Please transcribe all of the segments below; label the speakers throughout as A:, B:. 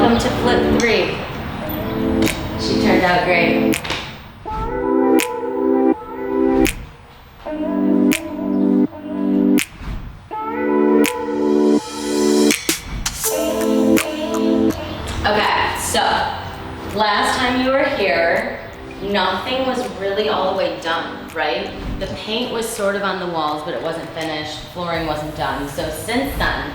A: Welcome to flip 3. She turned out great. Okay, so last time you were here, nothing was really all the way done, right? The paint was sort of on the walls, but it wasn't finished. Flooring wasn't done. So since then,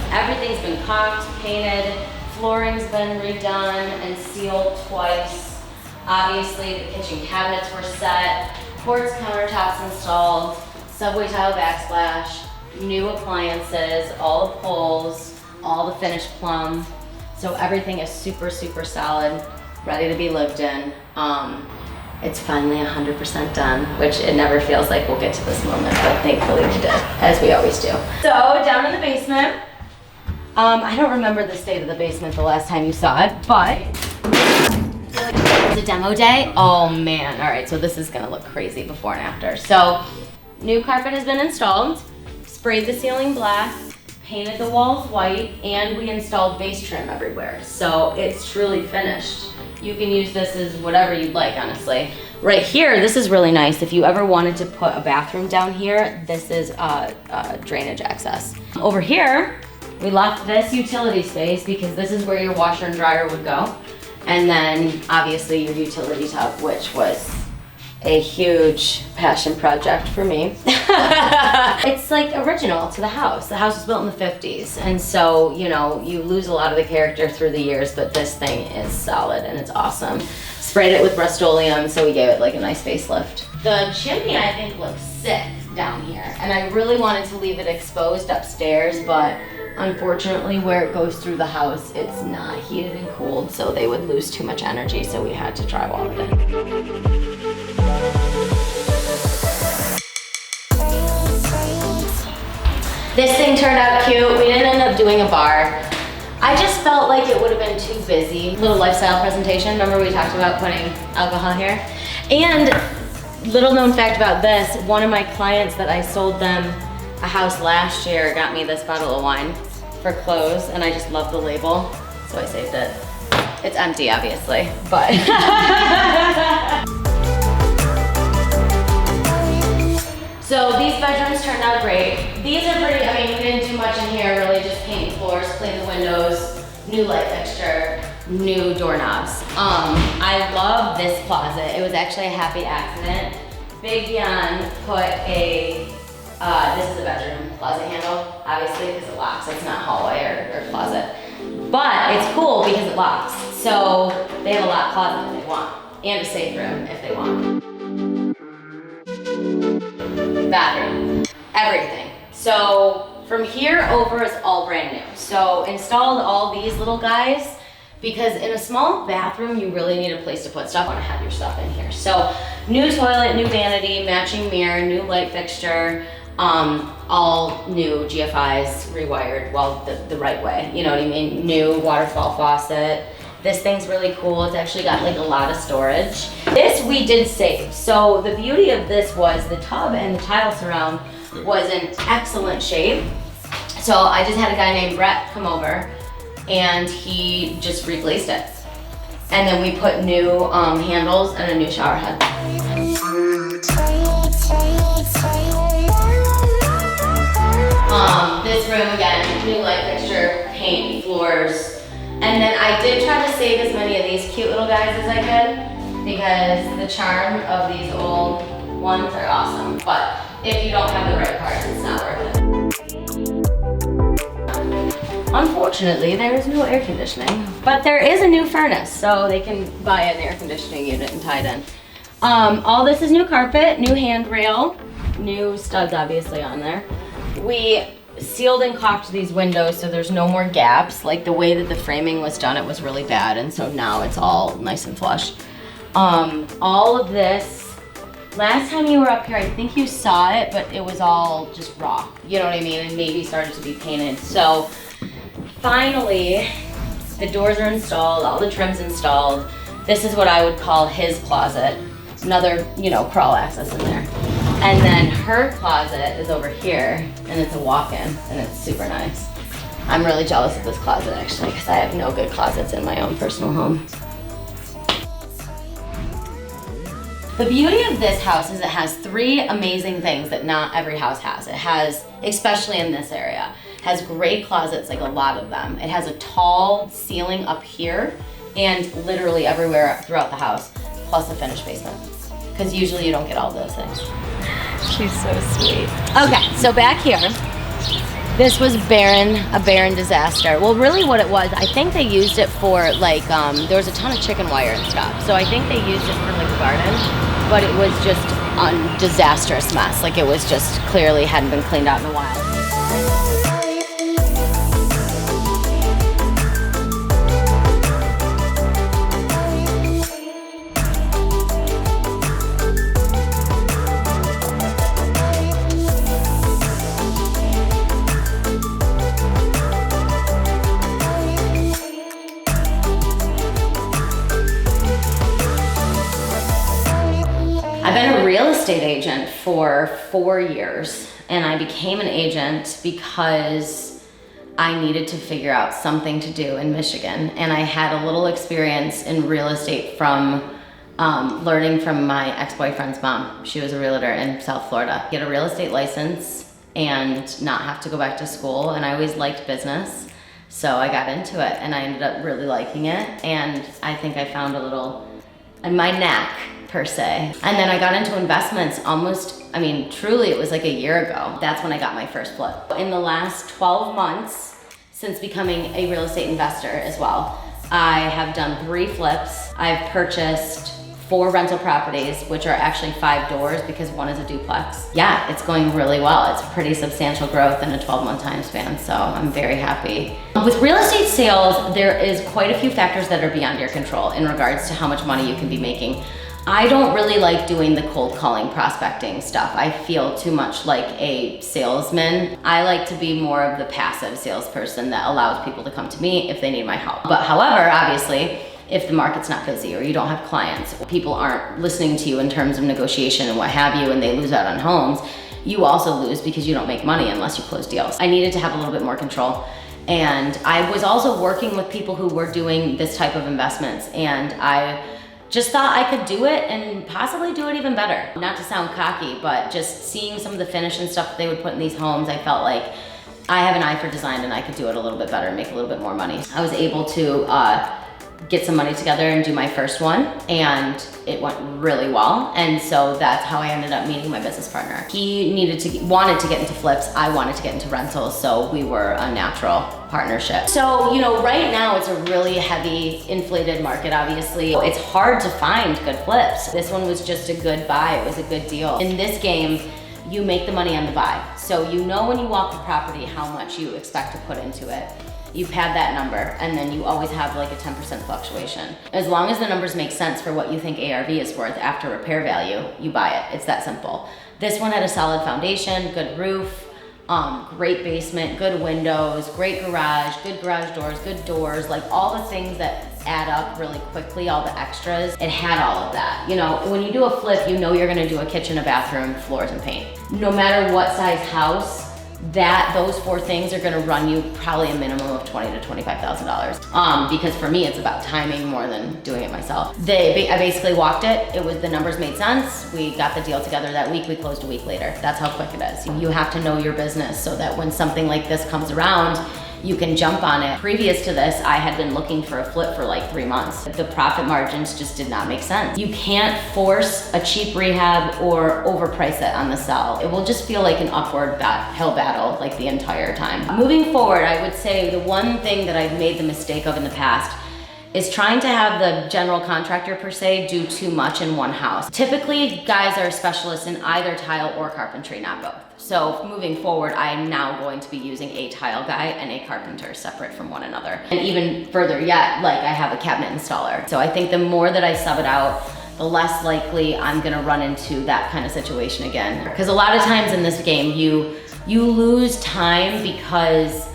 A: everything's been caulked, painted, flooring's been redone and sealed twice. Obviously, the kitchen cabinets were set, quartz countertops installed, subway tile backsplash, new appliances, all the poles, all the finished plumb. So everything is super, super solid, ready to be lived in. It's finally 100% done, which it never feels like we'll get to this moment, but thankfully we did, as we always do. So down in the basement, I don't remember the state of the basement the last time you saw it, but it was a demo day. Oh man, all right, so this is gonna look crazy before and after. So new carpet has been installed, sprayed the ceiling black, painted the walls white, and we installed base trim everywhere. So it's truly finished. You can use this as whatever you'd like, honestly. Right here, this is really nice. If you ever wanted to put a bathroom down here, this is drainage access. Over here, we left this utility space because this is where your washer and dryer would go. And then obviously your utility tub, which was a huge passion project for me. It's like original to the house. The house was built in the 50s. And so, you know, you lose a lot of the character through the years, but this thing is solid and it's awesome. Sprayed it with Rust-Oleum, so we gave it like a nice facelift. The chimney, I think, looks sick down here. And I really wanted to leave it exposed upstairs, but unfortunately where it goes through the house, it's not heated and cooled, so they would lose too much energy, so we had to drywall it in. This thing turned out cute. We didn't end up doing a bar. I just felt like it would have been too busy. Little lifestyle presentation. Remember we talked about putting alcohol here? And little known fact about this, one of my clients that I sold them a house last year got me this bottle of wine for clothes, and I just love the label, so I saved it. It's empty, obviously, but. So these bedrooms turned out great. These are pretty, I mean, we didn't do much in here, really just paint floors, clean the windows, new light fixture, new doorknobs. I love this closet. It was actually a happy accident. Big Yon put a, this is a bedroom closet handle, obviously, because it locks. It's not hallway or closet. But it's cool because it locks. So they have a locked closet if they want, and a safe room if they want. Bathroom, everything. So from here over is all brand new. So installed all these little guys because in a small bathroom, you really need a place to put stuff. I want to have your stuff in here. So new toilet, new vanity, matching mirror, new light fixture, all new GFIs rewired, well, the right way, you know what I mean? New waterfall faucet. This thing's really cool. It's actually got like a lot of storage. This we did save. So the beauty of this was the tub and the tile surround was in excellent shape. So I just had a guy named Brett come over and he just replaced it. And then we put new handles and a new shower head. This room again, new light fixture, paint, floors. And then I did try to save as many of these cute little guys as I could because the charm of these old ones are awesome. But if you don't have the right parts, it's not worth it. Unfortunately, there is no air conditioning, but there is a new furnace, so they can buy an air conditioning unit and tie it in. All this is new carpet, new handrail, new studs obviously on there. We sealed and caulked these windows so there's no more gaps. Like the way that the framing was done, it was really bad, and so now it's all nice and flush. All of this, last time you were up here, I think you saw it, but it was all just raw. You know what I mean? And maybe started to be painted. So finally, the doors are installed, all the trim's installed. This is what I would call his closet. Another, you know, crawl access in there. And then her closet is over here, and it's a walk-in, and it's super nice. I'm really jealous of this closet actually, because I have no good closets in my own personal home. The beauty of this house is it has 3 amazing things that not every house has. It has, especially in this area, has great closets, like a lot of them. It has a tall ceiling up here and literally everywhere throughout the house, plus a finished basement. Because usually you don't get all those things.
B: She's so sweet.
A: Okay, so back here, this was a barren disaster. Well, really what it was, I think they used it for like, there was a ton of chicken wire and stuff. So I think they used it for like a garden, but it was just a disastrous mess. Like it was just clearly hadn't been cleaned out in a while. I've been a real estate agent for 4 years, and I became an agent because I needed to figure out something to do in Michigan, and I had a little experience in real estate from learning from my ex-boyfriend's mom. She was a realtor in South Florida. Get a real estate license and not have to go back to school, and I always liked business, so I got into it, and I ended up really liking it, and I think I found a little, my knack, per se. And then I got into investments almost, I mean, truly it was like a year ago. That's when I got my first flip. In the last 12 months, since becoming a real estate investor as well, I have done 3 flips. I've purchased 4 rental properties, which are actually 5 doors because one is a duplex. Yeah, it's going really well. It's pretty substantial growth in a 12-month time span, so I'm very happy. With real estate sales, there is quite a few factors that are beyond your control in regards to how much money you can be making. I don't really like doing the cold calling prospecting stuff. I feel too much like a salesman. I like to be more of the passive salesperson that allows people to come to me if they need my help. But however, obviously, if the market's not busy or you don't have clients, people aren't listening to you in terms of negotiation and what have you, and they lose out on homes, you also lose because you don't make money unless you close deals. I needed to have a little bit more control. And I was also working with people who were doing this type of investments, and I just thought I could do it and possibly do it even better. Not to sound cocky, but just seeing some of the finish and stuff that they would put in these homes, I felt like I have an eye for design and I could do it a little bit better and make a little bit more money. I was able to get some money together and do my first one, and it went really well. And so that's how I ended up meeting my business partner. He wanted to get into flips, I wanted to get into rentals, so we were a natural partnership. So, you know, right now it's a really heavy, inflated market, obviously. It's hard to find good flips. This one was just a good buy, it was a good deal. In this game, you make the money on the buy. So you know when you walk the property how much you expect to put into it. You pad that number, and then you always have like a 10% fluctuation. As long as the numbers make sense for what you think ARV is worth after repair value, you buy it. It's that simple. This one had a solid foundation, good roof, great basement, good windows, great garage, good garage doors, good doors, like all the things that add up really quickly, all the extras. It had all of that. You know, when you do a flip, you know you're gonna do a kitchen, a bathroom, floors, and paint. No matter what size house, those 4 things are gonna run you probably a minimum of $20,000 to $25,000. Because for me, it's about timing more than doing it myself. I basically walked it. The numbers made sense. We got the deal together that week. We closed a week later. That's how quick it is. You have to know your business so that when something like this comes around, you can jump on it. Previous to this, I had been looking for a flip for like 3 months. The profit margins just did not make sense. You can't force a cheap rehab or overprice it on the sell. It will just feel like an upward hill battle like the entire time. Moving forward, I would say the one thing that I've made the mistake of in the past is trying to have the general contractor per se do too much in one house. Typically, guys are specialists in either tile or carpentry, not both. So moving forward, I'm now going to be using a tile guy and a carpenter separate from one another. And even further yet, like I have a cabinet installer. So I think the more that I sub it out, the less likely I'm gonna run into that kind of situation again. Because a lot of times in this game, you lose time because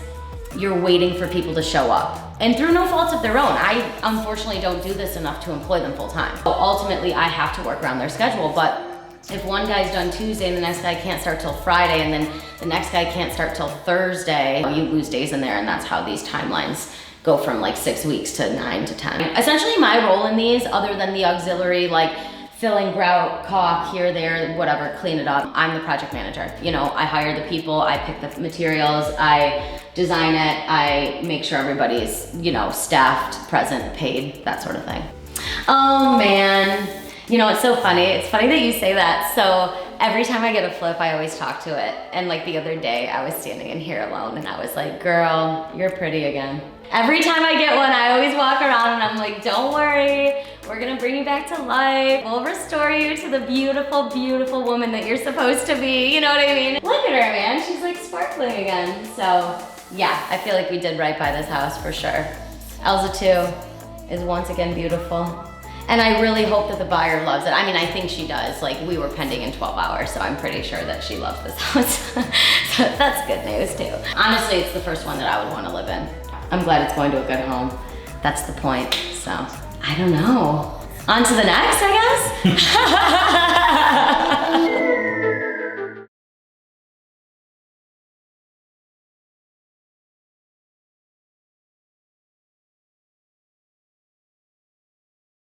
A: you're waiting for people to show up. And through no fault of their own. I unfortunately don't do this enough to employ them full time. So ultimately, I have to work around their schedule, but if one guy's done Tuesday and the next guy can't start till Friday and then the next guy can't start till Thursday, you lose days in there, and that's how these timelines go from like 6 weeks to 9 to 10. Essentially my role in these, other than the auxiliary, like filling grout, caulk, here, there, whatever, clean it up, I'm the project manager. You know, I hire the people, I pick the materials, I design it, I make sure everybody's, you know, staffed, present, paid, that sort of thing. Oh man. You know, it's so funny. It's funny that you say that. So every time I get a flip, I always talk to it. And like the other day, I was standing in here alone and I was like, girl, you're pretty again. Every time I get one, I always walk around and I'm like, don't worry, we're gonna bring you back to life. We'll restore you to the beautiful, beautiful woman that you're supposed to be. You know what I mean? Look at her, man. She's like sparkling again. So yeah, I feel like we did right by this house for sure. Elza 2 is once again beautiful. And I really hope that the buyer loves it. I mean, I think she does. Like, we were pending in 12 hours, so I'm pretty sure that she loves this house. So that's good news too. Honestly, it's the first one that I would want to live in. I'm glad it's going to a good home. That's the point. So, I don't know. On to the next, I guess?